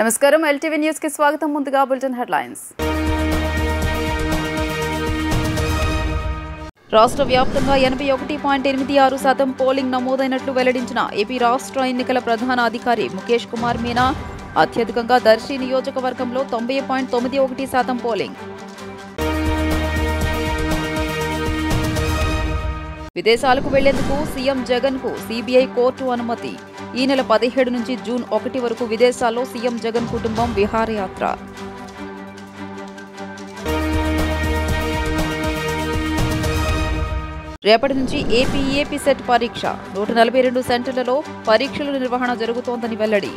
నమస్కారం LTV news కి స్వాగతం ముందుగా బులెటిన్ హెడ్లైన్స్ రాష్ట్ర వ్యాప్తంగా 81.86% పోలింగ్ నమోదైనట్లు వెల్లడించిన ఏపీ రాష్ట్ర ఎన్నికల ప్రధాన అధికారి ముఖేష్ కుమార్ మీనా అత్యధికంగా దర్శి నియోజకవర్గంలో 90.91% పోలింగ్ విదేశాలకు వెళ్లేందుకు సీఎం జగన్ కు సీబీఐ కోర్టు అనుమతి ఈ నెల 17 నుంచి జూన్ 1 వరకు విదేశాల్లో సీఎం జగన్ కుటుంబం విహారయాత్ర రేపటి నుంచి ఏపీ సెట్ పరీక్ష 142 సెంటర్లలో పరీక్షల నిర్వహణ జరుగుతోందని వెల్లడి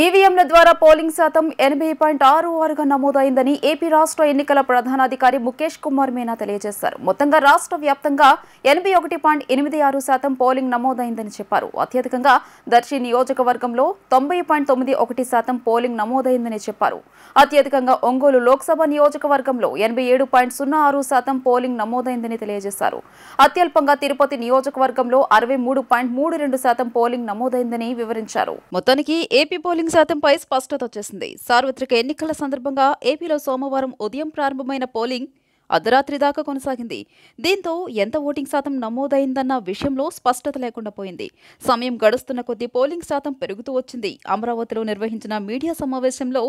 ఈవీఎంల ద్వారా పోలింగ్ శాతం 80.66గా నమోదైందని ఏపీ రాష్ట్ర ఎన్నికల ప్రధానాధికారి ముఖేష్ కుమార్ మీనా తెలియజేశారు. మొత్తంగా రాష్ట్ర వ్యాప్తంగా 81.86% పోలింగ్ నమోదైందని చెప్పారు. అత్యధికంగా దర్శి నియోజకవర్గంలో 90.91% పోలింగ్ నమోదైందని చెప్పారు. అత్యధికంగా ఒంగోలు లోక్సభ నియోజకవర్గంలో 87.06% పోలింగ్ నమోదైందని తెలియజేశారు. అత్యల్పంగా తిరుపతి నియోజకవర్గంలో 63.32% పోలింగ్ నమోదైందని వివరించారు. మొత్తానికి ఏపీ పోలింగ్ శాతంపై స్పష్టత వచ్చేసింది. సార్వత్రిక ఎన్నికల సందర్భంగా ఏపీలో సోమవారం ఉదయం ప్రారంభమైన పోలింగ్ అర్ధరాత్రి దాకా కొనసాగింది. దీంతో ఎంత ఓటింగ్ శాతం నమోదైందన్న విషయంలో స్పష్టత లేకుండా పోయింది. సమయం గడుస్తున్న కొద్దీ పోలింగ్ శాతం పెరుగుతూ వచ్చింది. అమరావతిలో నిర్వహించిన మీడియా సమావేశంలో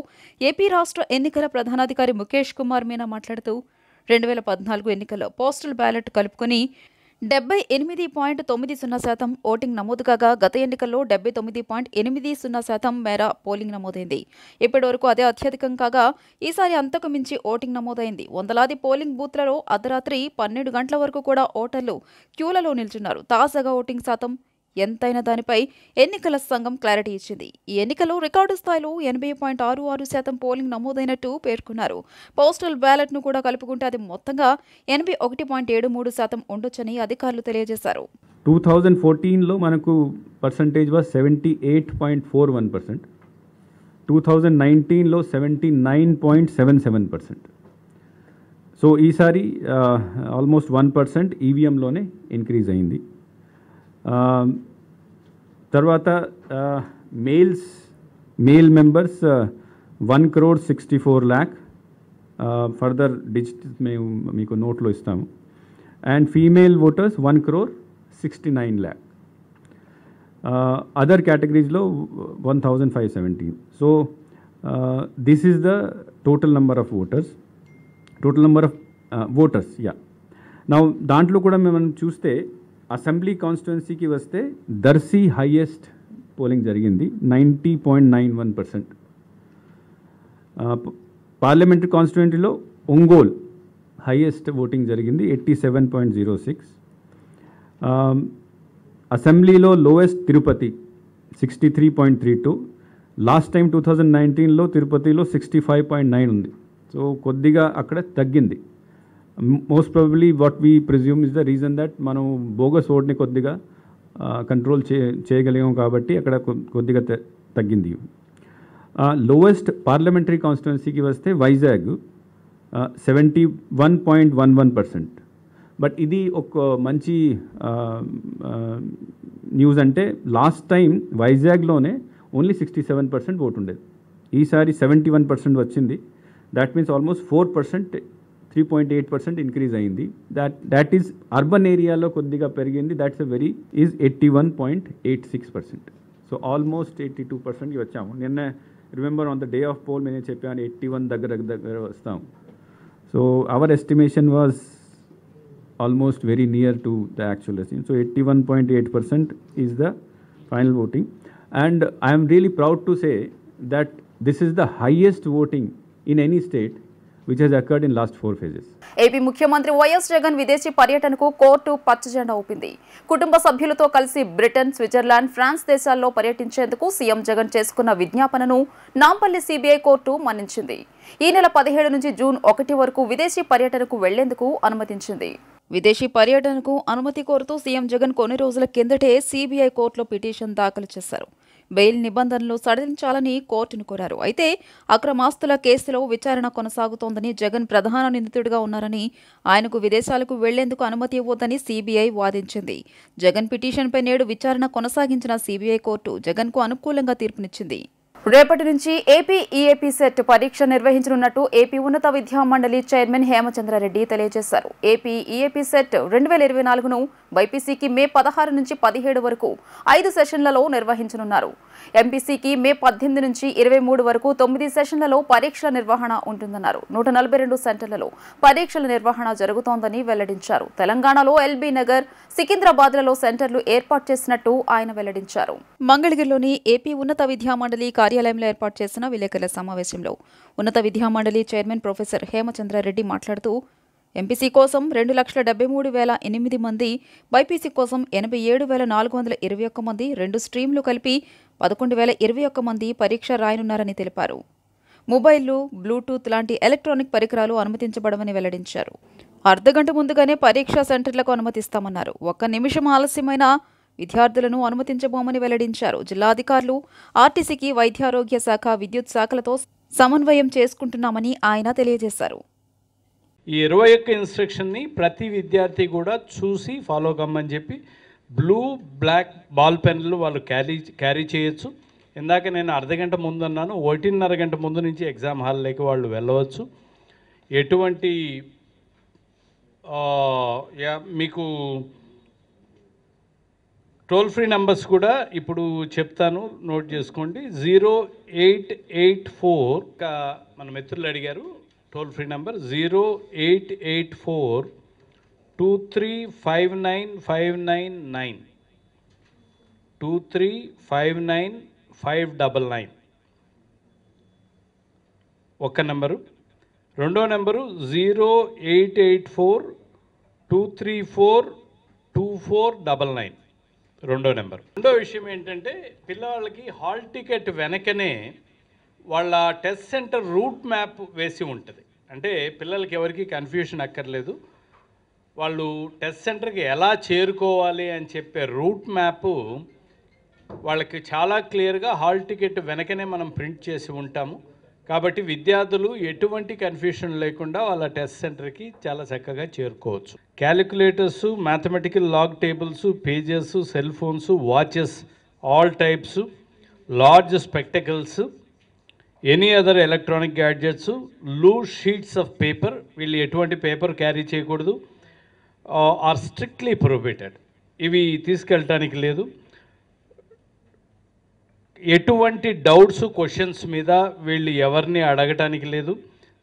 ఏపీ రాష్ట్ర ఎన్నికల ప్రధానాధికారి ముఖేష్ కుమార్ మీనా మాట్లాడుతూ 2014 ఎన్నికల్లో పోస్టల్ బ్యాలెట్ కలుపుకొని 78.90% ఓటింగ్ నమోదు కాగా గత ఎన్నికల్లో 79.80% మేర పోలింగ్ నమోదైంది. ఇప్పటి వరకు అదే అత్యధికం కాగా ఈసారి అంతకు మించి ఓటింగ్ నమోదైంది. వందలాది పోలింగ్ బూత్లలో అర్ధరాత్రి 12 గంటల వరకు కూడా ఓటర్లు క్యూలలో నిల్చున్నారు. తాజాగా ఓటింగ్ శాతం ఎంతైనా దానిపై ఎన్నికల సంఘం క్లారిటీ ఇచ్చింది. ఈ ఎన్నికల్లో రికార్డు స్థాయిలో 80.66% పోలింగ్ నమోదైనట్టు పేర్కొన్నారు. పోస్టల్ బ్యాలెట్ ను కూడా కలుపుకుంటే అది మొత్తంగా 81.73% ఉండొచ్చని అధికారులు తెలియజేశారు. 2014లో మనకు పర్సంటేజ్ వాజ్ 78.41%, 2019లో 79.77%. సో ఈసారి ఆల్మోస్ట్ 1% ఈవీఎంలోనే ఇంక్రీజ్ అయింది. తర్వాత male members 1,64 lakh, further digits మేము మీకు నోట్లో ఇస్తాము. And female voters 1,69 lakh. Other కేటగిరీస్లో 1,517. So this is the total number of voters now దాంట్లో కూడా మనం చూస్తే అసెంబ్లీ కాన్స్టిట్యుయెన్సీకి వస్తే దర్శి హైయెస్ట్ పోలింగ్ జరిగింది 90.91%. పార్లమెంటరీ కాన్స్టిట్యుయెన్సీలో ఒంగోల్ హైయెస్ట్ ఓటింగ్ జరిగింది 87.06. అసెంబ్లీలో లోయెస్ట్ తిరుపతి 63.32. లాస్ట్ టైం 2019లో తిరుపతిలో 65.9 ఉంది. సో కొద్దిగా అక్కడ తగ్గింది. Most probably what we presume is the reason that మనం బోగస్ ఓట్ని కొద్దిగా కంట్రోల్ చేయగలిగాం కాబట్టి అక్కడ కొద్దిగా తగ్గింది. లోవెస్ట్ పార్లమెంటరీ కాన్స్టిట్యుయెన్సీకి వస్తే వైజాగ్ 71.11%. బట్ ఇది ఒక మంచి న్యూస్. అంటే లాస్ట్ టైం వైజాగ్లోనే ఓన్లీ 67% ఓటు ఉండేది. ఈసారి 71% వచ్చింది. దాట్ మీన్స్ ఆల్మోస్ట్ 4%, 3.8% ఇంక్రీజ్ అయింది. దాట్ ఈజ్ అర్బన్ ఏరియాలో కొద్దిగా పెరిగింది. That's a very is 81.86%. So almost 82%కి వచ్చాము. నిన్న remember on the day of poll నేను చెప్పాను 81 దగ్గర వస్తాము. So our estimation was almost very near to the actual estimation. So 81.8% is the final voting. And I'm really proud to say that this is the highest voting in any state which has occurred in last 4 phases. AP ముఖ్యమంత్రి YS Jagan విదేశీ పర్యటనకు court పచ్చజెండా ఊపింది. కుటుంబ సభ్యులతో కలిసి Britain, Switzerland, France దేశాల్లో పర్యటించేందుకు CM Jagan చేసుకున్న విజ్ఞాపనను Nampally CBI court మన్నించింది. ఈ నెల 17 నుంచి జూన్ 1 వరకు విదేశీ పర్యటనకు వెళ్లేందుకు అనుమతించింది. విదేశీ పర్యటనకు అనుమతి కోరుతూ సీఎం జగన్ కొన్ని రోజుల కిందటే సీబీఐ కోర్టులో పిటిషన్ దాఖలు చేశారు. బెయిల్ నిబంధనలు సడలించాలని కోర్టును కోరారు. అయితే అక్రమాస్తుల కేసులో విచారణ కొనసాగుతోందని, జగన్ ప్రధాన నిందితుడిగా ఉన్నారని, ఆయనకు విదేశాలకు వెళ్లేందుకు అనుమతి ఇవ్వొద్దని సీబీఐ వాదించింది. జగన్ పిటిషన్పై నేడు విచారణ కొనసాగించిన సీబీఐ కోర్టు జగన్కు అనుకూలంగా తీర్పునిచ్చింది. రేపటి నుంచి ఏపీ ఈఏపీ సెట్ పరీక్ష నిర్వహించనున్నట్టు ఏపీ ఉన్నత విద్యా మండలి చైర్మన్ హేమచంద్రారెడ్డి తెలియజేశారు. ఏపీ ఈఏపీ సెట్ 2024ను బైపీసీకి మే 16 నుంచి 17 వరకు 5 సెషన్లలో నిర్వహించనున్నారు. ఎంపీసీకి మే 18 నుంచి 23 వరకు 9 సెషన్లలో పరీక్షల నిర్వహణ ఉంటుందన్నారు. 142 సెంటర్లలో పరీక్షల నిర్వహణ జరుగుతోందని వెల్లడించారు. తెలంగాణలో ఎల్బీ నగర్, సికింద్రాబాద్లలో సెంటర్లు ఏర్పాటు చేసినట్టు ఆయన వెల్లడించారు. మంగళగిరిలోని ఏపీ ఉన్నత విద్యా మండలి కార్యాలయంలో ఏర్పాటు చేసిన విలేకరుల సమావేశంలో ఉన్నత విద్యా మండలి చైర్మన్ ప్రొఫెసర్ హేమచంద్రారెడ్డి మాట్లాడుతూ ఎంపీసీ కోసం 2,73,008 మంది, బైపీసీ కోసం 87,421 మంది, 2 స్ట్రీమ్లు కలిపి 11,021 మంది పరీక్ష రాయనున్నారని తెలిపారు. మొబైళ్లు, బ్లూటూత్ లాంటి ఎలక్ట్రానిక్ పరికరాలు అనుమతించబడమని వెల్లడించారు. అర్ధగంట ముందుగానే పరీక్షా సెంటర్లకు అనుమతిస్తామన్నారు. 1 నిమిషం ఆలస్యమైన విద్యార్థులను అనుమతించబోమని వెల్లడించారు. జిల్లా అధికారులు, ఆర్టీసీకి వైద్యారోగ్య శాఖ, విద్యుత్ శాఖలతో సమన్వయం చేసుకుంటున్నామని ఆయన తెలియజేశారు. ఈ 21 ఇన్స్ట్రక్షన్ని ప్రతి విద్యార్థి కూడా చూసి ఫాలో కమ్మని చెప్పి బ్లూ, బ్లాక్ బాల్ పెన్లు వాళ్ళు క్యారీ చేయొచ్చు. ఇందాక నేను అర్ధగంట ముందు అన్నాను, 1.5 గంట ముందు నుంచి ఎగ్జామ్ హాల్లోకి వాళ్ళు వెళ్ళవచ్చు. ఎటువంటి మీకు టోల్ ఫ్రీ నెంబర్స్ కూడా ఇప్పుడు చెప్తాను, నోట్ చేసుకోండి. 0884 మన మిత్రులు అడిగారు టోల్ ఫ్రీ నెంబర్ 0884 2359599 2359599 ఒక నెంబరు. రెండో నెంబరు 0884 2342499 రెండో నెంబర్. రెండో విషయం ఏంటంటే పిల్లవాళ్ళకి హాల్ టికెట్ వెనకనే వాళ్ళ టెస్ట్ సెంటర్ రూట్ మ్యాప్ వేసి ఉంటుంది. అంటే పిల్లలకి ఎవరికి కన్ఫ్యూషన్ అక్కర్లేదు. వాళ్ళు టెస్ట్ సెంటర్కి ఎలా చేరుకోవాలి అని చెప్పే రూట్ మ్యాప్ వాళ్ళకి చాలా క్లియర్గా హాల్ టికెట్ వెనకనే మనం ప్రింట్ చేసి ఉంటాము. కాబట్టి విద్యార్థులు ఎటువంటి కన్ఫ్యూషన్ లేకుండా వాళ్ళ టెస్ట్ సెంటర్కి చాలా చక్కగా చేరుకోవచ్చు. Calculators, mathematical log tables, pages, cell phones, watches all types, large spectacles, any other electronic gadgets, loose sheets of paper, వీళ్ళు ఎటువంటి పేపర్ క్యారీ చేయకూడదు, ఆర్ స్ట్రిక్ట్లీ ప్రొహిబిటెడ్. ఇవి తీసుకెళ్ళటానికి లేదు. ఎటువంటి డౌట్స్, క్వశ్చన్స్ మీద వీళ్ళు ఎవరిని అడగటానికి లేదు.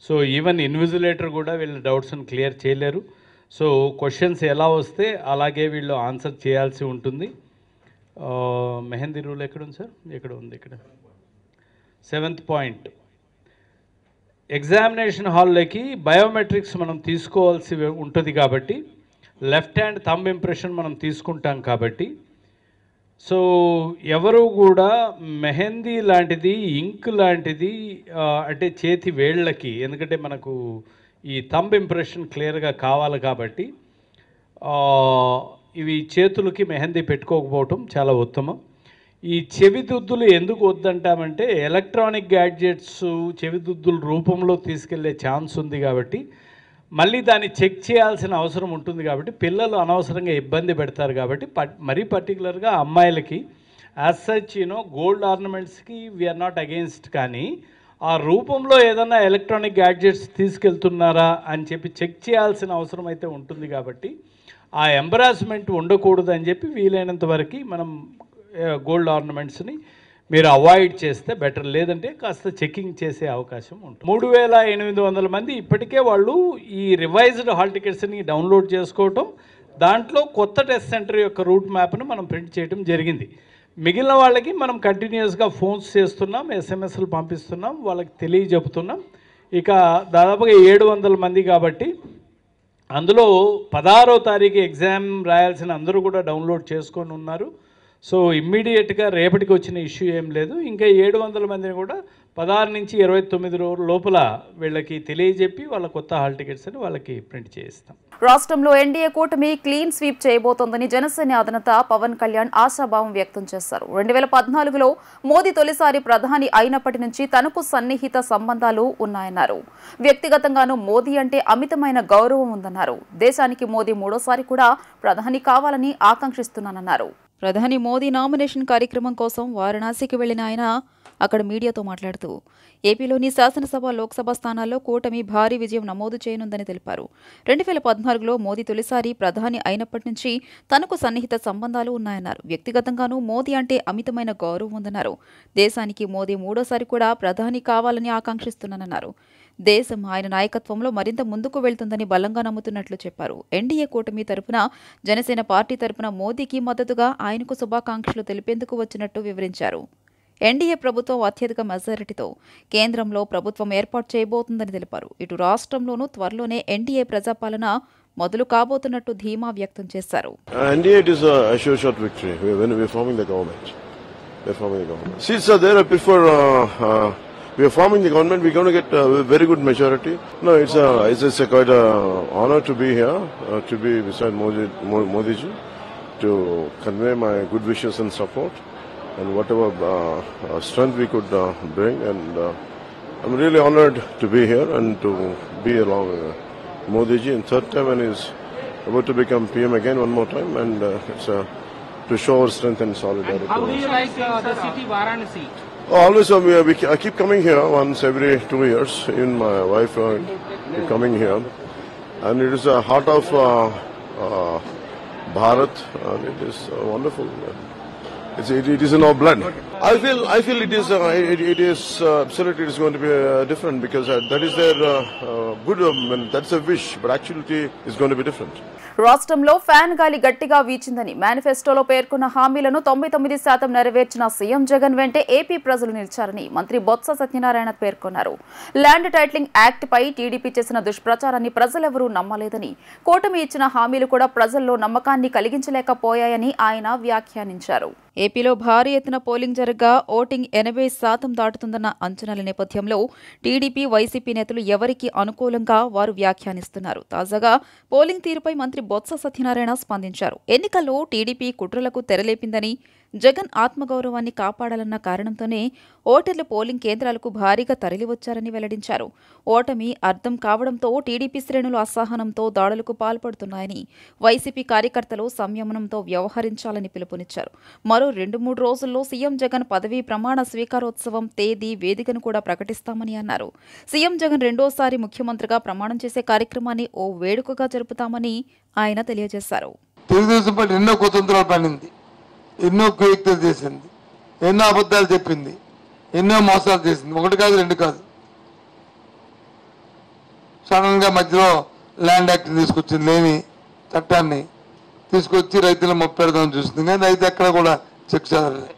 సో ఈవెన్ ఇన్విజిలేటర్ కూడా వీళ్ళ డౌట్స్ని క్లియర్ చేయలేరు. సో క్వశ్చన్స్ ఎలా వస్తే అలాగే వీళ్ళు ఆన్సర్ చేయాల్సి ఉంటుంది. మెహందీ రూల్ ఎక్కడ ఉంది సార్? ఎక్కడ ఉంది? ఇక్కడ 7th పాయింట్. ఎగ్జామినేషన్ హాల్లోకి బయోమెట్రిక్స్ మనం తీసుకోవాల్సి ఉంటుంది కాబట్టి, లెఫ్ట్ హ్యాండ్ థంబ్ ఇంప్రెషన్ మనం తీసుకుంటాం కాబట్టి, సో ఎవరు కూడా మెహందీ లాంటిది, ఇంక్ లాంటిది అంటే చేతి వేళ్ళకి, ఎందుకంటే మనకు ఈ థంబ్ ఇంప్రెషన్ క్లియర్గా కావాలి కాబట్టి ఇవి చేతులకి మెహందీ పెట్టుకోకపోవటం చాలా ఉత్తమం. ఈ చెవిదుద్దులు ఎందుకు వద్దంటామంటే ఎలక్ట్రానిక్ గ్యాడ్జెట్స్ చెవిదుద్దుల రూపంలో తీసుకెళ్లే ఛాన్స్ ఉంది కాబట్టి, మళ్ళీ దాన్ని చెక్ చేయాల్సిన అవసరం ఉంటుంది కాబట్టి పిల్లలు అనవసరంగా ఇబ్బంది పెడతారు కాబట్టి మరీ పర్టికులర్గా అమ్మాయిలకి యాజ్ సచ్ గోల్డ్ ఆర్నమెంట్స్కి వీఆర్ నాట్ అగెయిన్స్ట్, కానీ ఆ రూపంలో ఏదైనా ఎలక్ట్రానిక్ గ్యాడ్జెట్స్ తీసుకెళ్తున్నారా అని చెప్పి చెక్ చేయాల్సిన అవసరం అయితే ఉంటుంది కాబట్టి ఆ ఎంబరాస్మెంట్ ఉండకూడదు అని చెప్పి వీలైనంత వరకు మనం గోల్డ్ ఆర్నమెంట్స్ని మీరు అవాయిడ్ చేస్తే బెటర్. లేదంటే కాస్త చెకింగ్ చేసే అవకాశం ఉంటుంది. 3,800 మంది ఇప్పటికే వాళ్ళు ఈ రివైజ్డ్ హాల్ టికెట్స్ని డౌన్లోడ్ చేసుకోవటం, దాంట్లో కొత్త టెస్ట్ సెంటర్ యొక్క రూట్ మ్యాప్ను మనం ప్రింట్ చేయడం జరిగింది. మిగిలిన వాళ్ళకి మనం కంటిన్యూస్గా ఫోన్స్ చేస్తున్నాం, ఎస్ఎంఎస్లు పంపిస్తున్నాం, వాళ్ళకి తెలియజెప్పుతున్నాం. ఇక దాదాపుగా 700 మంది కాబట్టి అందులో 16వ తారీఖు ఎగ్జామ్ రాయాల్సిన అందరూ కూడా డౌన్లోడ్ చేసుకొని ఉన్నారు. సో ఇమ్మీడియట్గా రేపటికి వచ్చిన ఇష్యూ ఏం లేదు. ఇంకా 700 మందిని కూడా 16 నుంచి 29 రోజుల లోపల వీళ్ళకి తెలియజెప్పి వాళ్ళ కొత్త హాల్ టికెట్స్ అని వాళ్ళకి ప్రింట్ చేయిస్తాం. రాష్ట్రంలో ఎన్డీఏ కూటమి క్లీన్ స్వీప్ చేయబోతోందని జనసేన అధినేత పవన్ కళ్యాణ్ ఆశాభావం వ్యక్తం చేశారు. 2014లో మోదీ తొలిసారి ప్రధాని అయినప్పటి నుంచి తనకు సన్నిహిత సంబంధాలు ఉన్నాయన్నారు. వ్యక్తిగతంగానూ మోదీ అంటే అమితమైన గౌరవం ఉందన్నారు. దేశానికి మోదీ మూడోసారి కూడా ప్రధాని కావాలని ఆకాంక్షిస్తున్నానన్నారు. ప్రధాని మోదీ నామినేషన్ కార్యక్రమం కోసం వారణాసికి వెళ్లిన ఆయన అక్కడ మీడియాతో మాట్లాడుతూ ఏపీలోని శాసనసభ, లోక్సభ స్థానాల్లో కూటమి భారీ విజయం నమోదు చేయనుందని తెలిపారు. 2014లో మోదీ తొలిసారి ప్రధాని అయినప్పటి నుంచి తనకు సన్నిహిత సంబంధాలు ఉన్నాయన్నారు. వ్యక్తిగతంగానూ మోదీ అంటే అమితమైన గౌరవం ఉందన్నారు. దేశానికి మోదీ మూడోసారి కూడా ప్రధాని కావాలని ఆకాంక్షిస్తున్నానన్నారు. దేశం ఆయన నాయకత్వంలో మరింత ముందుకు వెళ్తుందని బలంగా నమ్ముతున్నట్లు చెప్పారు. ఎన్డీఏ కూటమి తరపున జనసేన పార్టీ తరపున మోదీకి మద్దతుగా ఆయనకు శుభాకాంక్షలు తెలిపేందుకు వచ్చినట్టు వివరించారు. ఎన్డీఏ ప్రభుత్వం అత్యధిక మెజారిటీతో కేంద్రంలో ప్రభుత్వం ఏర్పాటు చేయబోతుందని తెలిపారు. ఇటు రాష్ట్రంలోనూ త్వరలోనే ఎన్డీఏ ప్రజాపాలన మొదలు కాబోతున్నట్టు ధీమా వ్యక్తం చేశారు. We are forming the government. We're going to get a very good majority. No, it's quite an honor to be here, to be beside Modi ji, to convey my good wishes and support, and whatever strength we could bring. And I'm really honored to be here and to be along Modi ji in third time, and he's about to become PM again one more time. And it's to show our strength and solidarity. And how do you like the city Varanasi? Always, I keep coming here once every 2 years. Even my wife keep coming here, and it is the heart of Bharat, and it is wonderful. It is in our blood. I feel it is absolutely it is going to be different, because that is their good. That's a wish, but actually it's going to be different. రాష్ట్రంలో fan గాలి గట్టిగా వీచిందని మేనిఫెస్టోలో పేర్కొన్న హామీలను 99% నెరవేర్చిన CM Jagan వెంటే AP ప్రజలు నిలిచారని మంత్రి బొత్స సత్యనారాయణ పేర్కొన్నారు. ల్యాండ్ టైటిలింగ్ యాక్ట్ పై టీడీపీ చేసిన దుష్ప్రచారాన్ని ప్రజలెవరూ నమ్మలేదని, కూటమి ఇచ్చిన హామీలు కూడా ప్రజల్లో నమ్మకాన్ని కలిగించలేకపోయాయని ఆయన వ్యాఖ్యానించారు. ఏపీలో భారీ ఎత్తున పోలింగ్ జరగ్గా ఓటింగ్ 80% దాటుతుందన్న అంచనాల నేపథ్యంలో టీడీపీ, వైసీపీ నేతలు ఎవరికి అనుకూలంగా వారు వ్యాఖ్యానిస్తున్నారు. తాజాగా పోలింగ్ తీరుపై మంత్రి బొత్స సత్యనారాయణ స్పందించారు. ఎన్నికల్లో టీడీపీ కుట్రలకు తెరలేపిందని, జగన్ ఆత్మగౌరవాన్ని కాపాడాలన్న కారణంతోనే ఓటర్లు పోలింగ్ కేంద్రాలకు భారీగా తరలివచ్చారని వెల్లడించారు. ఓటమి అర్థం కావడంతో టీడీపీ శ్రేణులు అసహనంతో దాడులకు పాల్పడుతున్నాయని, వైసీపీ కార్యకర్తలు సంయమనంతో వ్యవహరించాలని పిలుపునిచ్చారు. మరో 2-3 రోజుల్లో సీఎం జగన్ పదవీ ప్రమాణ స్వీకారోత్సవం తేదీ, వేదికను కూడా ప్రకటిస్తామని అన్నారు. సీఎం జగన్ రెండోసారి ముఖ్యమంత్రిగా ప్రమాణం చేసే కార్యక్రమాన్ని ఓ వేడుకగా జరుపుతామని ఆయన తెలియజేశారు. తెలుగుదేశం పార్టీ ఎన్నో కుతంత్రాలు పడింది, ఎన్నో కుయుక్తులు చేసింది, ఎన్నో అబద్ధాలు చెప్పింది, ఎన్నో మోసాలు చేసింది. 1 కాదు 2 కాదు. సడన్ గా మధ్యలో ల్యాండ్ యాక్ట్ తీసుకొచ్చింది, లేని చట్టాన్ని తీసుకొచ్చి రైతులను మొప్పెడదామని చూస్తుంది. కానీ రైతు ఎక్కడ కూడా చెక్ చదవలే.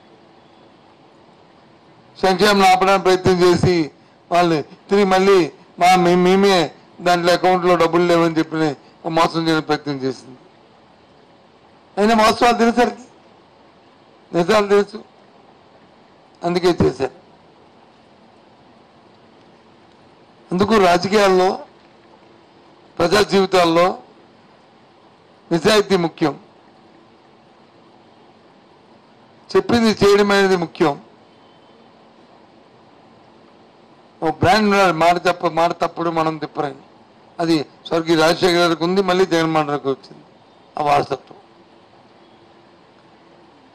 సంక్షేమం ఆపడానికి ప్రయత్నం చేసి వాళ్ళని తిరిగి మళ్ళీ మేమే దాంట్లో అకౌంట్లో డబ్బులు లేవని చెప్పి మోసం చేయడానికి ప్రయత్నం చేసింది. అయినా వాస్తవాలు తెలిసరికి నిజాలు తెలుసు, అందుకే చేశారు. అందుకు రాజకీయాల్లో, ప్రజా జీవితాల్లో నిజాయితీ ముఖ్యం, చెప్పింది చేయడం అనేది ముఖ్యం. ఓ బ్రాండ్ మాట తప్పుడు మనం తిప్పరని, అది స్వర్గీయ రాజశేఖర గారికి ఉంది, మళ్ళీ జగన్మోహన్ రెడ్డికి వచ్చింది ఆ వారసత్వం.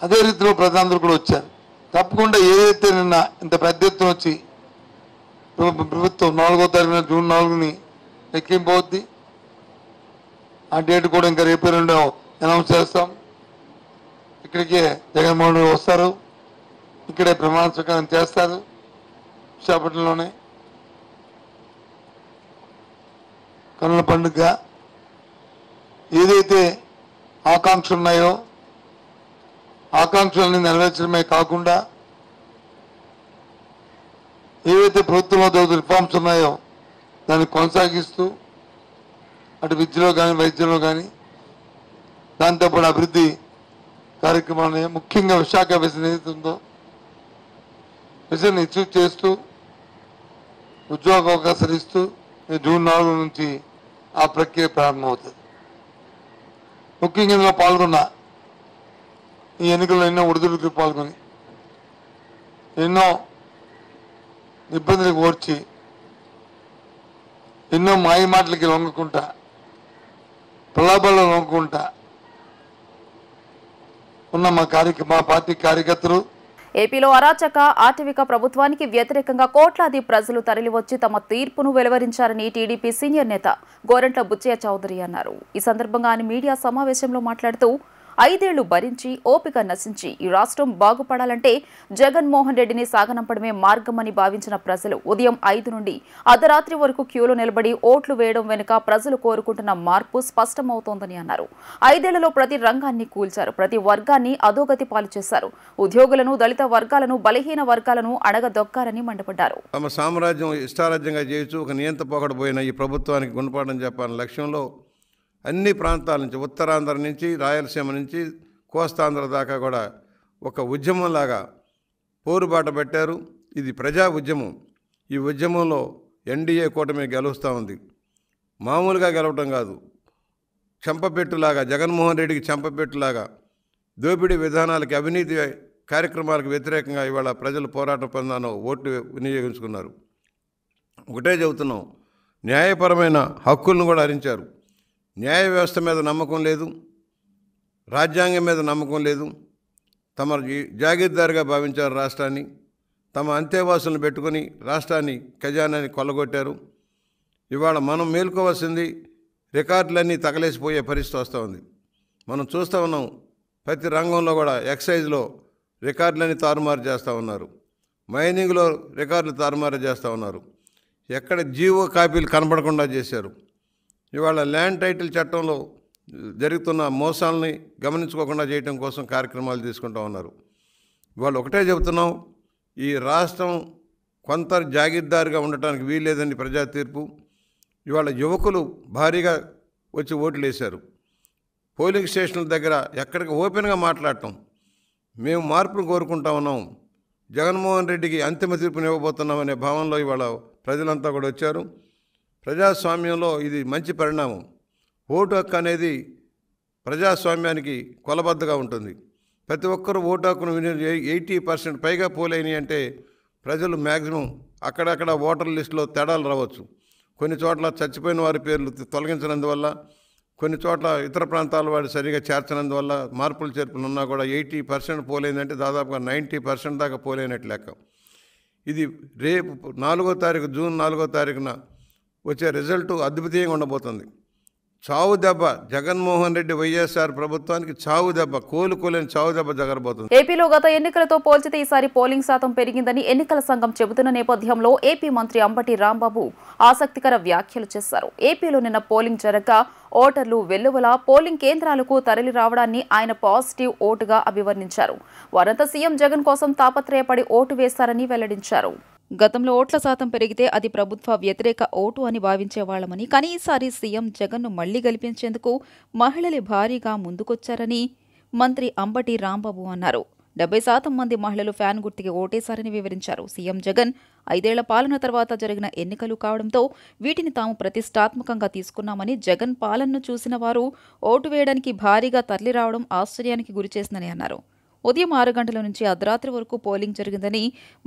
అదే రీతిలో ప్రధానులు కూడా వచ్చారు. తప్పకుండా ఏదైతే నిన్న ఇంత పెద్ద ఎత్తున వచ్చి ప్రభుత్వం 4వ తారీఖున జూన్ 4ని లెక్కింపవుద్ది. ఆ డేట్ కూడా ఇంకా రేపు 2 అనౌన్స్ చేస్తాం. ఇక్కడికే జగన్మోహన్ రెడ్డి వస్తారు, ఇక్కడే ప్రమాణ స్వీకారం చేస్తారు విశాఖపట్నంలోనే. కన్నుల పండుగ ఏదైతే ఆకాంక్షలు ఉన్నాయో ఆకాంక్షల్ని నెరవేర్చడమే కాకుండా ఏవైతే ప్రభుత్వంలో రిఫార్మ్స్ ఉన్నాయో దాన్ని కొనసాగిస్తూ అటు విద్యలో కానీ, వైద్యంలో కానీ, దాంతోపాటు అభివృద్ధి కార్యక్రమాలని ముఖ్యంగా విశాఖ విజన్ ఏదైతే ఉందో విజన్ అచీవ్ చేస్తూ ఉద్యోగ అవకాశాలు ఇస్తూ జూన్ 4 నుంచి ఆ ప్రక్రియ ప్రారంభమవుతుంది. ముఖ్యంగా ఇందులో పాల్గొన్నా. ఈ ఎన్నికల్లో ఎన్నో ఒడిదుడుకులు పాల్గొని ఎన్నో ఇబ్బందులకు ఓర్చి ఎన్నో మాయ మాటలకి లొంగకుంటా ప్రలాభాల్లో లొంగకుంటా ఉన్న మా పార్టీ కార్యకర్తలు. ఏపీలో అరాచక ఆటవిక ప్రభుత్వానికి వ్యతిరేకంగా కోట్లాది ప్రజలు తరలివచ్చి తమ తీర్పును వెలువరించారని టీడీపీ సీనియర్ నేత గోరంట్ల బుచ్చయ్య చౌదరి అన్నారు. ఈ సందర్భంగా ఆయన మీడియా సమావేశంలో మాట్లాడుతూ 5 ఏళ్లు భరించి ఓపిక నశించి ఈ రాష్ట్రం బాగుపడాలంటే జగన్మోహన్ రెడ్డిని సాగనంపడమే మార్గమని భావించిన ప్రజలు ఉదయం 5 నుండి అర్ధరాత్రి వరకు క్యూలో నిలబడి ఓట్లు వేయడం వెనుక ప్రజలు కోరుకుంటున్న మార్పు స్పష్టమవుతోందని అన్నారు. 5 ఏళ్లలో ప్రతి రంగాన్ని కూల్చారు, ప్రతి వర్గాన్ని అధోగతి పాలు చేశారు, ఉద్యోగులను, దళిత వర్గాలను, బలహీన వర్గాలను అణగదొక్కారని మండిపడ్డారు. తమ సామ్రాజ్యం ఇష్టారాజ్యంగా చేయొచ్చు ఒక నియంత పోకడపోయిన ఈ ప్రభుత్వానికి గుణపాఠం చెప్పాలనే లక్ష్యంలో అన్ని ప్రాంతాల నుంచి, ఉత్తరాంధ్ర నుంచి రాయలసీమ నుంచి కోస్తాంధ్ర దాకా కూడా ఒక ఉద్యమంలాగా పోరుబాట పెట్టారు. ఇది ప్రజా ఉద్యమం. ఈ ఉద్యమంలో ఎన్డీఏ కూటమి గెలుస్తూ ఉంది. మామూలుగా గెలవటం కాదు, చెంపపెట్టులాగా, జగన్మోహన్ రెడ్డికి చెంపపెట్టులాగా దోపిడీ విధానాలకి, అవినీతి కార్యక్రమాలకు వ్యతిరేకంగా ఇవాళ ప్రజలు పోరాటం పొందానో ఓట్లు వినియోగించుకున్నారు. ఒకటే చెబుతున్నాం, న్యాయపరమైన హక్కులను కూడా హరించారు. న్యాయ వ్యవస్థ మీద నమ్మకం లేదు, రాజ్యాంగం మీద నమ్మకం లేదు. తమ జాగీర్దారుగా భావించారు రాష్ట్రాన్ని. తమ అంతేవాసులను పెట్టుకుని రాష్ట్రాన్ని, ఖజానాన్ని కొల్లగొట్టారు. ఇవాళ మనం మేల్కోవాల్సింది, రికార్డులన్నీ తగలేసిపోయే పరిస్థితి వస్తూ ఉంది. మనం చూస్తూ ఉన్నాం, ప్రతి రంగంలో కూడా ఎక్సైజ్లో రికార్డులన్నీ తారుమారు చేస్తూ ఉన్నారు, మైనింగ్లో రికార్డులు తారుమారు చేస్తూ ఉన్నారు, ఎక్కడ జీవో కాపీలు కనపడకుండా చేశారు. ఇవాళ ల్యాండ్ టైటిల్ చట్టంలో జరుగుతున్న మోసాలని గమనించుకోకుండా చేయడం కోసం కార్యక్రమాలు తీసుకుంటూ ఉన్నారు. ఇవాళ ఒకటే చెబుతున్నాం, ఈ రాష్ట్రం కొంత జాగీర్దారుగా ఉండటానికి వీల్లేదని ప్రజా తీర్పు. ఇవాళ యువకులు భారీగా వచ్చి ఓట్లు వేశారు. పోలింగ్ స్టేషన్ల దగ్గర ఎక్కడికి ఓపెన్గా మాట్లాడటం, మేము మార్పును కోరుకుంటా ఉన్నాం, జగన్మోహన్ రెడ్డికి అంతిమ తీర్పుని ఇవ్వబోతున్నాం అనే భావనలో ఇవాళ ప్రజలంతా కూడా వచ్చారు. ప్రజాస్వామ్యంలో ఇది మంచి పరిణామం. ఓటు హక్కు అనేది ప్రజాస్వామ్యానికి కొలబద్దగా ఉంటుంది. ప్రతి ఒక్కరూ ఓటు హక్కును 80% పైగా పోలైనవి అంటే ప్రజలు మ్యాక్సిమం అక్కడక్కడ ఓటర్ లిస్టులో తేడాలు రావచ్చు. కొన్ని చోట్ల చచ్చిపోయిన వారి పేర్లు తొలగించినందువల్ల, కొన్ని చోట్ల ఇతర ప్రాంతాల వాడు సరిగా చేర్చనందువల్ల మార్పులు చేర్పులు ఉన్నా కూడా 80% పోలైందంటే దాదాపుగా 90% దాకా పోలైనట్లు లెక్క. ఇది రేపు 4వ తారీఖు, జూన్ 4వ తారీఖున వచ్చే రిజల్ట్ అద్భుతంగా ఉండబోతుంది. చావు దెబ్బ జగన్మోహన్ రెడ్డి వైఎస్ఆర్ ప్రభుత్వానికి చావు దెబ్బ, కోలుకోలేని చావు దెబ్బ జగరబోతుంది. ఏపీలో గత ఎన్నికలతో పోల్చితే ఈసారి పోలింగ్ శాతం పెరిగిందని ఎన్నికల సంఘం చెబుతున్న నేపథ్యంలో ఏపీ మంత్రి అంబటి రాంబాబు ఆసక్తికర వ్యాఖ్యలు చేశారు. ఏపీలో నిన్న పోలింగ్ జరగగా ఓటర్లు వెల్లువలా పోలింగ్ కేంద్రాలకు తరలి రావడాన్ని ఆయన పాజిటివ్ ఓటుగా అభివర్ణించారు. వారంతా సీఎం జగన్ కోసం తాపత్రయపడి ఓటు వేశారని వెల్లడించారు. గతంలో ఓట్ల శాతం పెరిగితే అది ప్రభుత్వ వ్యతిరేక ఓటు అని భావించేవాళ్లమని, కానీ ఈసారి సీఎం జగన్ను మళ్లీ గెలిపించేందుకు మహిళలు భారీగా ముందుకొచ్చారని మంత్రి అంబటి రాంబాబు అన్నారు. 70% మంది మహిళలు ఫ్యాన్ గుర్తుకి ఓటేశారని వివరించారు. సీఎం జగన్ 5 ఏళ్ల పాలన తర్వాత జరిగిన ఎన్నికలు కావడంతో వీటిని తాము ప్రతిష్టాత్మకంగా తీసుకున్నామని, జగన్ పాలనను చూసిన వారు ఓటు వేయడానికి భారీగా తరలిరావడం ఆశ్చర్యానికి గురిచేసిందని అన్నారు. ఉదయం 6 గంటల నుంచి అర్ధరాత్రి వరకు పోలింగ్ జరిగిందని,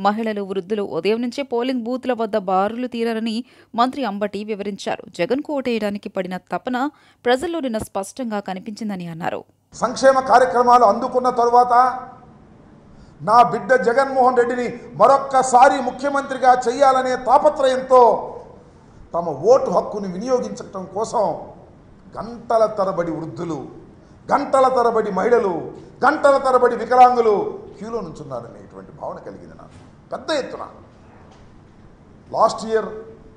మహిళలు, వృద్ధులు ఉదయం నుంచే పోలింగ్ బూత్ల వద్ద బారులు తీరారని మంత్రి అంబటి వివరించారు. జగన్కు ఓటేయడానికి పడిన తపన ప్రజల్లో నిన్న స్పష్టంగా కనిపించిందని అన్నారు. సంక్షేమ కార్యక్రమాలు అందుకున్న తరువాత నా బిడ్డ జగన్మోహన్ రెడ్డిని మరొక్కసారి ముఖ్యమంత్రిగా చేయాలనే తాపత్రయంతో తమ ఓటు హక్కుని వినియోగించడం కోసం గంటల తరబడి వృద్ధులు, గంటల తరబడి మహిళలు, గంటల తరబడి వికలాంగులు క్యూలో నుంచున్నారనేటువంటి భావన కలిగింది నాకు పెద్ద ఎత్తున.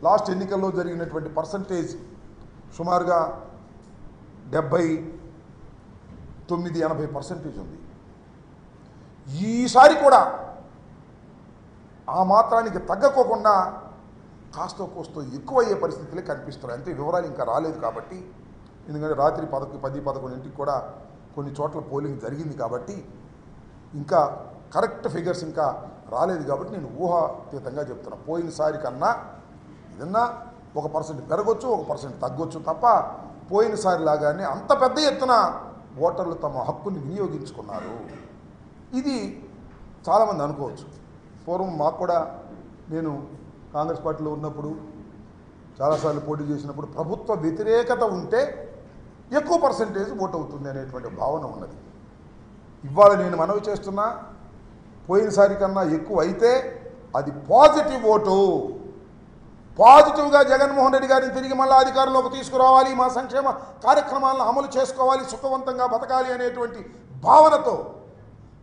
లాస్ట్ ఎన్నికల్లో జరిగినటువంటి పర్సంటేజ్ సుమారుగా 79-80% ఉంది. ఈసారి కూడా ఆ మాత్రానికి తగ్గకోకుండా కాస్తో కోస్తో ఎక్కువయ్యే పరిస్థితులే కనిపిస్తున్నాయి. అంటే వివరాలు ఇంకా రాలేదు కాబట్టి, ఎందుకంటే రాత్రి 10-11 కూడా కొన్ని చోట్ల పోలింగ్ జరిగింది కాబట్టి ఇంకా కరెక్ట్ ఫిగర్స్ ఇంకా రాలేదు కాబట్టి నేను ఊహాతీతంగా చెప్తున్నా. పోయినసారి కన్నా ఏదన్నా 1% పెరగొచ్చు, 1% తగ్గొచ్చు తప్ప పోయినసారి లాగానే అంత పెద్ద ఎత్తున ఓటర్లు తమ హక్కుని వినియోగించుకున్నారు. ఇది చాలామంది అనుకోవచ్చు. పూర్వం మాకు కూడా, నేను కాంగ్రెస్ పార్టీలో ఉన్నప్పుడు చాలాసార్లు పోటీ చేసినప్పుడు ప్రభుత్వ వ్యతిరేకత ఉంటే ఎక్కువ పర్సెంటేజ్ ఓటు అవుతుంది అనేటువంటి భావన ఉన్నది. ఇవాళ నేను మనవి చేస్తున్నా, పోయినసారి కన్నా ఎక్కువ అయితే అది పాజిటివ్ ఓటు. పాజిటివ్గా జగన్మోహన్ రెడ్డి గారిని తిరిగి మళ్ళీ అధికారంలోకి తీసుకురావాలి, మా సంక్షేమ కార్యక్రమాలను అమలు చేసుకోవాలి, సుఖవంతంగా బతకాలి అనేటువంటి భావనతో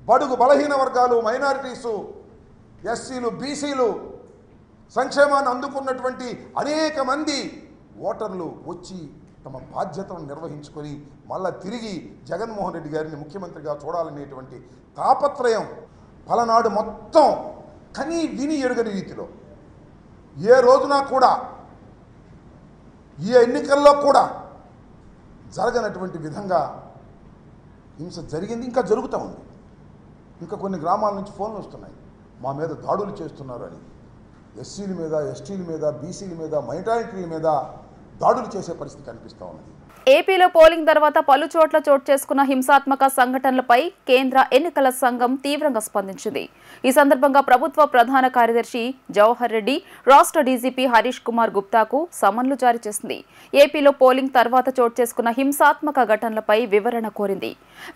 బడుగు బలహీన వర్గాలు, మైనారిటీసు, ఎస్సీలు, బీసీలు, సంక్షేమాన్ని అందుకున్నటువంటి అనేక మంది ఓటర్లు వచ్చి తమ బాధ్యతను నిర్వహించుకొని మళ్ళా తిరిగి జగన్మోహన్ రెడ్డి గారిని ముఖ్యమంత్రిగా చూడాలనేటువంటి తాపత్రయం పలనాడు మొత్తం కనీ విని ఎరుగని రీతిలో ఏ రోజున కూడా, ఈ ఎన్నికల్లో కూడా జరగనటువంటి విధంగా హింస జరిగింది, ఇంకా జరుగుతూ ఉంది. ఇంకా కొన్ని గ్రామాల నుంచి ఫోన్లు వస్తున్నాయి, మా మీద దాడులు చేస్తున్నారు అని. ఎస్సీల మీద, ఎస్టీల మీద, బీసీల మీద, మైనారిటీల మీద దాడులు చేసే పరిస్థితి కనిపిస్తూ ఉన్నది. ఏపీలో పోలింగ్ తర్వాత పలు చోట్ల చోటు చేసుకున్న హింసాత్మక సంఘటనలపై కేంద్ర ఎన్నికల సంఘం తీవ్రంగా స్పందించింది. ఈ సందర్భంగా ప్రభుత్వ ప్రధాన కార్యదర్శి జవహర్ రెడ్డి రాష్ట్ర డీజీపీ హరీష్ కుమార్ గుప్తాకు సమన్లు జారీ చేసింది. ఏపీలో పోలింగ్ తర్వాత చోటు చేసుకున్న హింసాత్మక ఘటనలపై వివరణ కోరింది.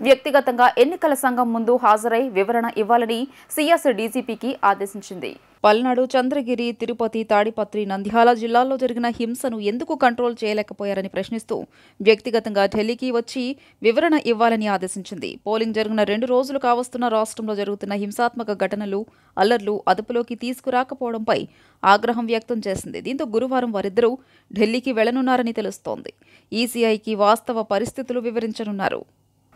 వ్యక్తిగతంగా ఎన్నికల సంఘం ముందు హాజరై వివరణ ఇవ్వాలని సీఎస్ డీజీపీకి ఆదేశించింది. పల్నాడు, చంద్రగిరి, తిరుపతి, తాడిపత్రి, నంద్యాల జిల్లాల్లో జరిగిన హింసను ఎందుకు కంట్రోల్ చేయలేకపోయారని ప్రశ్నిస్తూ వ్యక్తిగతంగా ఢిల్లీకి వచ్చి వివరణ ఇవ్వాలని ఆదేశించింది. పోలింగ్ జరిగిన 2 రోజులు కావస్తున్న రాష్ట్రంలో జరుగుతున్న హింసాత్మక ఘటనలు, అల్లర్లు అదుపులోకి తీసుకురాకపోవడంపై ఆగ్రహం వ్యక్తం చేసింది. దీంతో గురువారం వారిద్దరూ ఢిల్లీకి వెళ్లనున్నారని తెలుస్తోంది. ఈసీఐకి వాస్తవ పరిస్థితులు వివరించనున్నారు.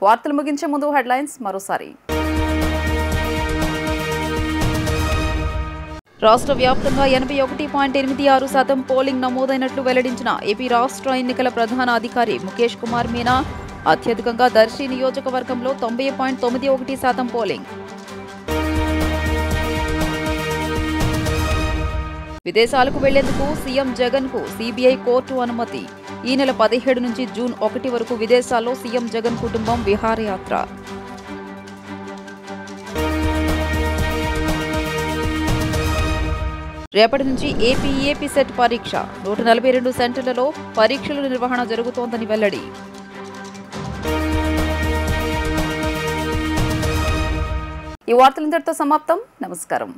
వార్తలు ముగించే ముందు హెడ్లైన్స్ మరోసారి. రాష్ట్ర వ్యాప్తంగా 81.86% పోలింగ్ నమోదైనట్లు వెల్లడించిన ఏపీ రాష్ట్ర ఎన్నికల ప్రధాన అధికారి ముఖేష్ కుమార్ మీనా. అత్యధికంగా దర్శి నియోజకవర్గంలో 90.91% పోలింగ్. విదేశాలకు వెళ్లేందుకు సీఎం జగన్కు సీబీఐ కోర్టు అనుమతి. ఈ నెల 17 నుంచి జూన్ 1 వరకు విదేశాల్లో సీఎం జగన్ కుటుంబం విహారయాత్ర. రేపటి నుంచి ఏపీ సెట్ పరీక్ష. 142 సెంటర్లలో పరీక్షల నిర్వహణ జరుగుతోందని వెల్లడి. ఈ వార్తలు ఇంతటితో సమాప్తం. నమస్కారం.